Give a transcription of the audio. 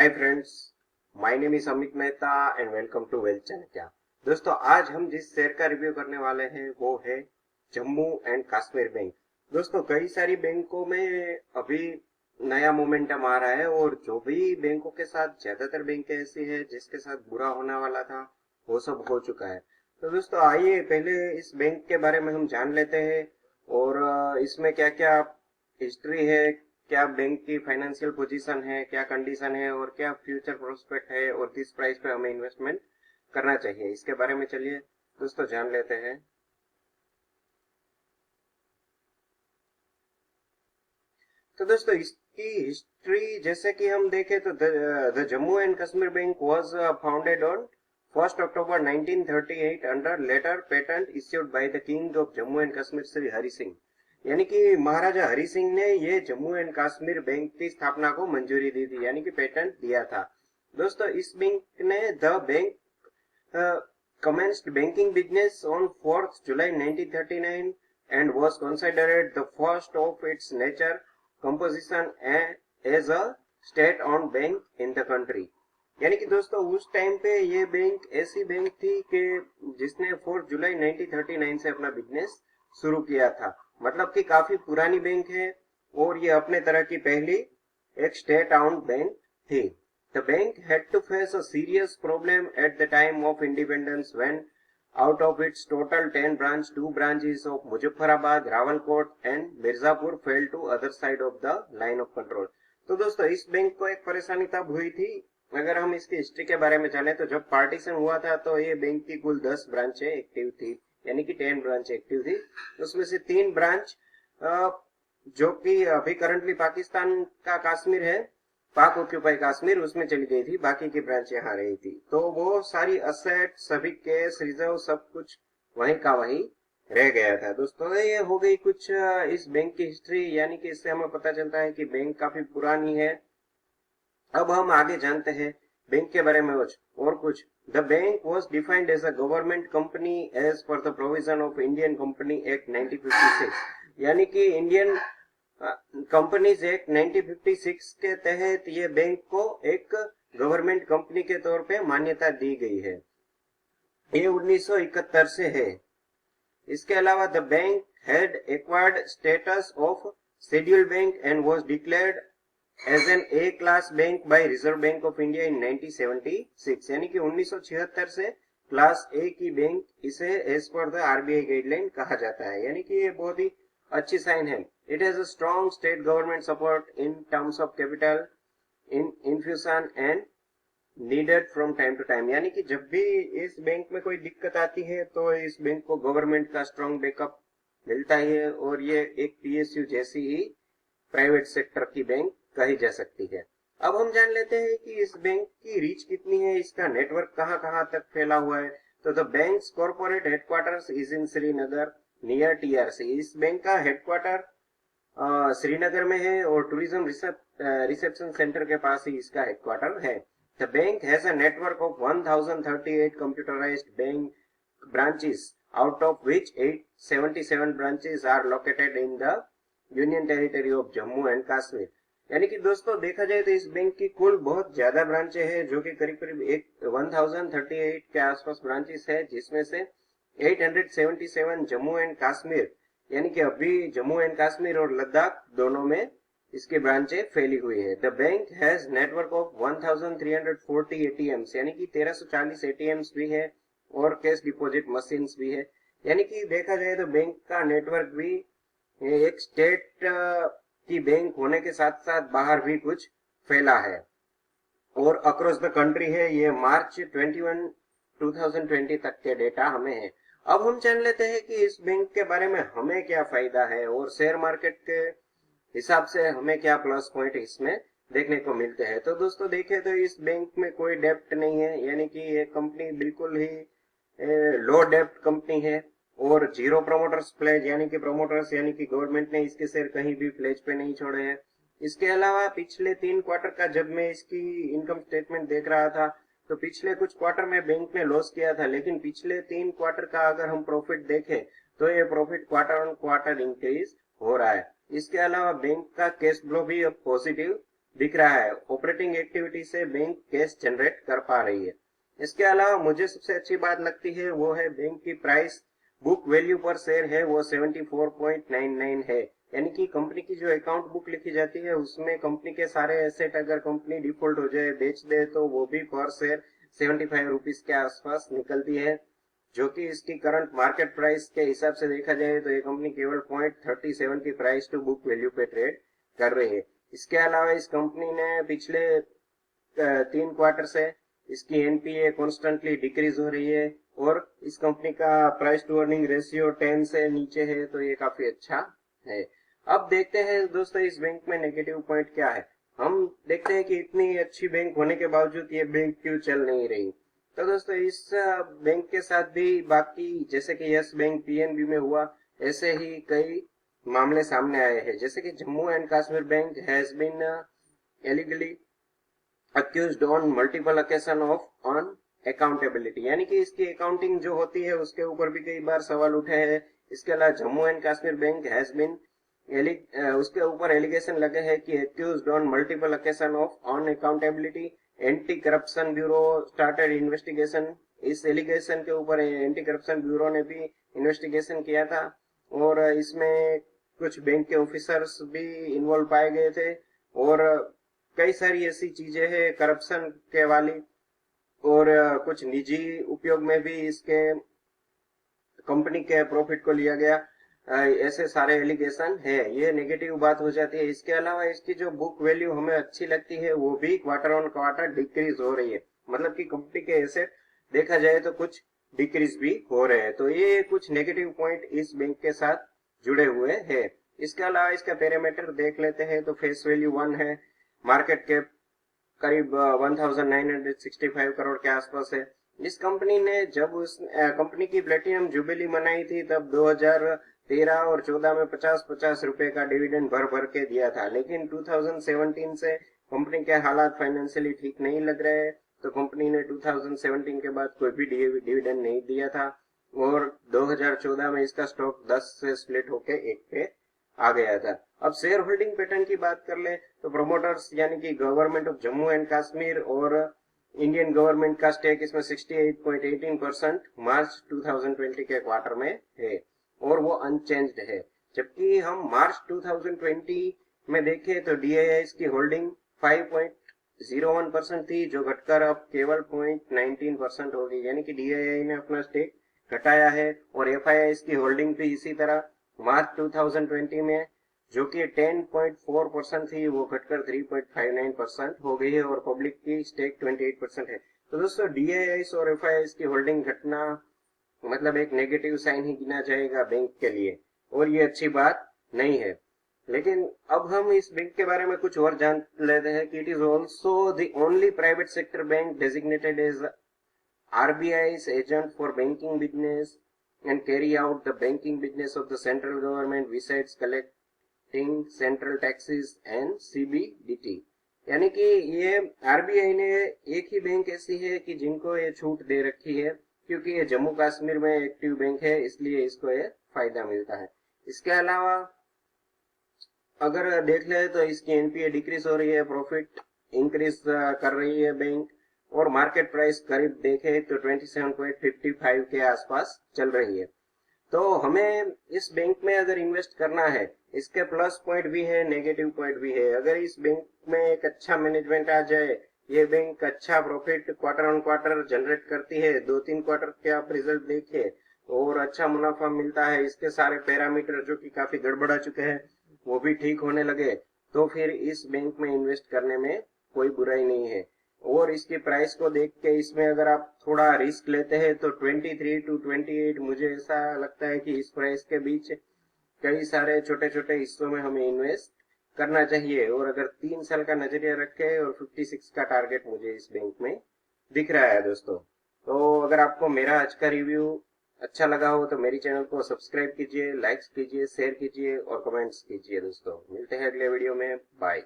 Hi friends, my name is Amit Mehta and welcome to wealth Chanakya. दोस्तों, आज हम जिस शेयर का रिव्यू करने वाले हैं वो है जम्मू एंड कश्मीर बैंक। दोस्तों, कई सारी बैंकों में अभी नया मोमेंटम आ रहा है और जो भी बैंकों के साथ ज्यादातर बैंक ऐसी है जिसके साथ बुरा होने वाला था वो सब हो चुका है। तो दोस्तों, आइए पहले इस बैंक के बारे में हम जान लेते हैं और इसमें क्या क्या हिस्ट्री है, क्या बैंक की फाइनेंशियल पोजीशन है, क्या कंडीशन है और क्या फ्यूचर प्रोस्पेक्ट है और किस प्राइस पे हमें इन्वेस्टमेंट करना चाहिए, इसके बारे में चलिए दोस्तों जान लेते हैं। तो दोस्तों, इसकी हिस्ट्री जैसे कि हम देखें तो the Jammu and Kashmir bank was founded on 1 October 1938 under letter patent issued by the king of Jammu and Kashmir Shri Hari Singh. यानी कि महाराजा हरि सिंह ने ये जम्मू एंड कश्मीर बैंक की स्थापना को मंजूरी दी थी, यानी कि पेटेंट दिया था। दोस्तों, इस बैंक ने the bank commenced banking business on 4th July 1939 and was considered the first of its nature composition as a state-owned bank in the country। यानी कि दोस्तों, उस टाइम पे ये बैंक ऐसी बैंक थी कि जिसने 4 जुलाई 1939 से अपना बिजनेस शुरू किया था। मतलब कि काफी पुरानी बैंक है और ये अपने तरह की पहली एक स्टेट owned बैंक थी। The bank had to face a serious problem at the time of independence when, out of its total 10 branches, 2 branches of Muzaffarabad, Rawalkot and Mirzapur fell to other side of the line of control। तो दोस्तों, इस bank को एक परेशानी तब हुई थी, अगर हम इसकी हिस्ट्री के बारे में जाने तो जब पार्टीशन हुआ था तो ये बैंक की कुल 10 ब्रांचें एक्टिव थी, यानी कि 10 ब्रांच एक्टिव थी। उसमें से 3 ब्रांच जो कि अभी करंटली पाकिस्तान का कश्मीर है, पाक ऑक्यूपाई कश्मीर, उसमें चली गई थी, बाकी की ब्रांच यहाँ रही थी। तो वो सारी असेट, सभी केस, रिजर्व, सब कुछ वहीं का वहीं रह गया था। दोस्तों, ये हो गई कुछ इस बैंक की हिस्ट्री, यानी कि इससे हमें पता चलता है कि बैंक काफी पुरानी है। अब हम आगे जानते हैं बैंक के बारे में और कुछ। The bank was defined as a government company as per the provision of Indian company act 1956। यानी कि इंडियन कंपनीज एक्ट 1956 के तहत ये बैंक को एक गवर्नमेंट कंपनी के तौर पे मान्यता दी गई है। ये 1971 से है। इसके अलावा the bank had acquired status of scheduled bank and was declared as an A class bank by Reserve Bank of India in 1976। यानी कि 1976 से क्लास ए की बैंक इसे as per the RBI guideline कहा जाता है। यानी कि ये बहुत ही अच्छी साइन है। It has a strong state government support in terms of capital in infusion and needed from time to time. यानी कि जब भी इस बैंक में कोई दिक्कत आती है तो इस बैंक को गवर्नमेंट का स्ट्रॉन्ग बैकअप मिलता है और ये एक पीएसयू जैसी ही प्राइवेट सेक्टर की बैंक कही जा सकती है। अब हम जान लेते हैं कि इस बैंक की रीच कितनी है, इसका नेटवर्क कहां कहां तक फैला हुआ है। तो the banks corporate headquarters is in Srinagar near TRC. इस बैंक का हेडक्वार्टर श्रीनगर में है और टूरिज्म रिसेप्शन सेंटर के पास ही इसका हेडक्वार्टर है। The bank has a network of 1038 computerised bank branches, out of which 877 branches are located in the union territory of Jammu and Kashmir. यानी कि दोस्तों, देखा जाए तो इस बैंक की कुल बहुत ज्यादा ब्रांचें हैं, जो कि करीब करीब 1038 के आसपास ब्रांचेस है, जिसमें से 877 जम्मू एंड कश्मीर, यानी कि अभी जम्मू एंड कश्मीर और लद्दाख दोनों में इसकी ब्रांचें फैली हुई है। The bank has network of 1340 ATMs, यानी कि 1340 एटीएम्स भी है और कैश डिपॉजिट मशीन भी है। यानी कि देखा जाए तो बैंक का नेटवर्क भी एक स्टेट की बैंक होने के साथ साथ बाहर भी कुछ फैला है और अक्रॉस द कंट्री है। ये मार्च 21 2020 तक के डेटा हमें है। अब हम जान लेते हैं कि इस बैंक के बारे में हमें क्या फायदा है और शेयर मार्केट के हिसाब से हमें क्या प्लस पॉइंट इसमें देखने को मिलते हैं। तो दोस्तों, देखें तो इस बैंक में कोई डेप्ट नहीं है, यानी कि ये कंपनी बिल्कुल ही लो डेप्ट कंपनी है और जीरो प्रमोटर्स प्लेज, यानी कि प्रमोटर्स यानी कि गवर्नमेंट ने इसके शेयर कहीं भी प्लेज पे नहीं छोड़े हैं। इसके अलावा पिछले 3 क्वार्टर का जब मैं इसकी इनकम स्टेटमेंट देख रहा था तो पिछले कुछ क्वार्टर में बैंक ने लॉस किया था, लेकिन पिछले 3 क्वार्टर का अगर हम प्रॉफिट देखें तो ये profit quarter on quarter increase हो रहा है। इसके अलावा बैंक का कैश फ्लो भी अब पॉजिटिव दिख रहा है। ऑपरेटिंग एक्टिविटी से बैंक कैश जनरेट कर पा रही है। इसके अलावा मुझे सबसे अच्छी बात लगती है वो है बैंक की प्राइस बुक वैल्यू पर शेयर है वो 74.99 है। यानी कि कंपनी की जो अकाउंट बुक लिखी जाती है उसमें कंपनी के सारे एसेट अगर कंपनी डिफॉल्ट हो जाए, बेच दे, तो वो भी पर शेयर 75 रुपीज के आसपास निकलती है, जो कि इसकी करंट मार्केट प्राइस के हिसाब से देखा जाए तो ये कंपनी केवल 0.37 की प्राइस टू बुक वैल्यू पे ट्रेड कर रही है। इसके अलावा इस कंपनी ने पिछले 3 क्वार्टर से इसकी एनपीए कॉन्स्टेंटली डिक्रीज हो रही है और इस कंपनी का प्राइस टू अर्निंग रेशियो 10 से नीचे है, तो ये काफी अच्छा है। अब देखते हैं दोस्तों इस बैंक में नेगेटिव पॉइंट क्या है। हम देखते हैं कि इतनी अच्छी बैंक होने के बावजूद ये बैंक क्यों चल नहीं रही। तो दोस्तों इस बैंक के साथ भी बाकी जैसे कि यस बैंक पीएनबी में हुआ, ऐसे ही कई मामले सामने आए हैं। जैसे कि Jammu and Kashmir bank has been illegally accused on multiple occasion of on accountability, यानी कि इसकी अकाउंटिंग जो होती है उसके ऊपर भी कई बार सवाल उठे हैं। इसके अलावा Jammu and Kashmir bank has been उसके ऊपर एलिगेशन लगे हैं कि accused on multiple occasion of on accountability. Anti corruption bureau started investigation. इस एलिगेशन के ऊपर एंटी करप्शन ब्यूरो ने भी इन्वेस्टिगेशन किया था और इसमें कुछ बैंक के ऑफिसर्स भी इन्वॉल्व पाए गए थे और कई सारी ऐसी चीजें हैं करप्शन के वाली और कुछ निजी उपयोग में भी इसके कंपनी के प्रॉफिट को लिया गया। ऐसे सारे एलिगेशन है, ये नेगेटिव बात हो जाती है। इसके अलावा इसकी जो बुक वैल्यू हमें अच्छी लगती है वो भी क्वार्टर ऑन क्वार्टर डिक्रीज हो रही है, मतलब कि कंपनी के एसेट देखा जाए तो कुछ डिक्रीज भी हो रहे हैं। तो ये कुछ नेगेटिव पॉइंट इस बैंक के साथ जुड़े हुए हैं। इसके अलावा इसका पैरामीटर देख लेते हैं तो फेस वैल्यू 1 है, मार्केट कैप करीब 1965 करोड़ के आसपास है। इस कंपनी ने जब उस कंपनी की प्लेटिनम जुबिली मनाई थी तब 2013 और 14 में 50-50 रुपए का डिविडेंड भर भर के दिया था, लेकिन 2017 से कंपनी के हालात फाइनेंशियली ठीक नहीं लग रहे हैं, तो कंपनी ने 2017 के बाद कोई भी डिविडेंड नहीं दिया था और 2014 में इसका स्टॉक 10 से स्प्लिट होके 1 पे आ गया था। अब शेयर होल्डिंग पैटर्न की बात कर ले तो प्रमोटर्स यानी कि government of Jammu and Kashmir और इंडियन गवर्नमेंट का स्टेक इसमें 68.18% मार्च 2020 के क्वार्टर में है और वो अनचेंज्ड है। जबकि हम मार्च 2020 में देखें तो डीआईआईस की होल्डिंग 5.01% थी, जो घटकर अब केवल 0.19% हो गई, यानी कि डीआईआई ने अपना स्टेक घटाया है। और एफआईआईस की होल्डिंग भी इसी तरह मार्च 2020 में जो कि 10.4% थी वो घटकर 3.59% हो गई है और पब्लिक की स्टेक 28% है। तो दोस्तों डीआईआईस और एफआईआईस की होल्डिंग घटना मतलब एक नेगेटिव साइन ही गिना जाएगा बैंक के लिए और ये अच्छी बात नहीं है। लेकिन अब हम इस बैंक के बारे में कुछ और जान लेते हैं कि it is also the only private sector bank designated as RBI's agent for banking business and carry out the banking business of the central government besides collecting central taxes and CBDT। यानी कि ये RBI ने एक ही bank ऐसी है कि जिनको ये छूट दे रखी है, क्योंकि ये जम्मू कश्मीर में एक्टिव बैंक है इसलिए इसको ये फायदा मिलता है। इसके अलावा अगर देख ले तो इसकी एनपीए डिक्रीज हो रही है, प्रॉफिट इंक्रीज कर रही है बैंक और मार्केट प्राइस करीब देखे तो 27.55 के आसपास चल रही है। तो हमें इस बैंक में अगर इन्वेस्ट करना है, इसके प्लस पॉइंट भी है, नेगेटिव पॉइंट भी है। अगर इस बैंक में एक अच्छा मैनेजमेंट आ जाए, ये बैंक अच्छा profit quarter on quarter generate करती है, 2-3 क्वार्टर के आप रिजल्ट देखिए और अच्छा मुनाफा मिलता है, इसके सारे पैरामीटर जो कि काफी गड़बड़ा चुके हैं वो भी ठीक होने लगे, तो फिर इस बैंक में इन्वेस्ट करने में कोई बुराई नहीं है। और इसकी प्राइस को देख के इसमें अगर आप थोड़ा रिस्क लेते हैं तो 23 to 28 मुझे ऐसा लगता है कि इस प्राइस के बीच कई सारे छोटे छोटे हिस्सों में हमें इन्वेस्ट करना चाहिए। और अगर 3 साल का नजरिया रखे और 56 का टारगेट मुझे इस बैंक में दिख रहा है दोस्तों। तो अगर आपको मेरा आज का रिव्यू अच्छा लगा हो तो मेरी चैनल को सब्सक्राइब कीजिए, लाइक्स कीजिए, शेयर कीजिए और कमेंट्स कीजिए दोस्तों। मिलते हैं अगले वीडियो में, बाय।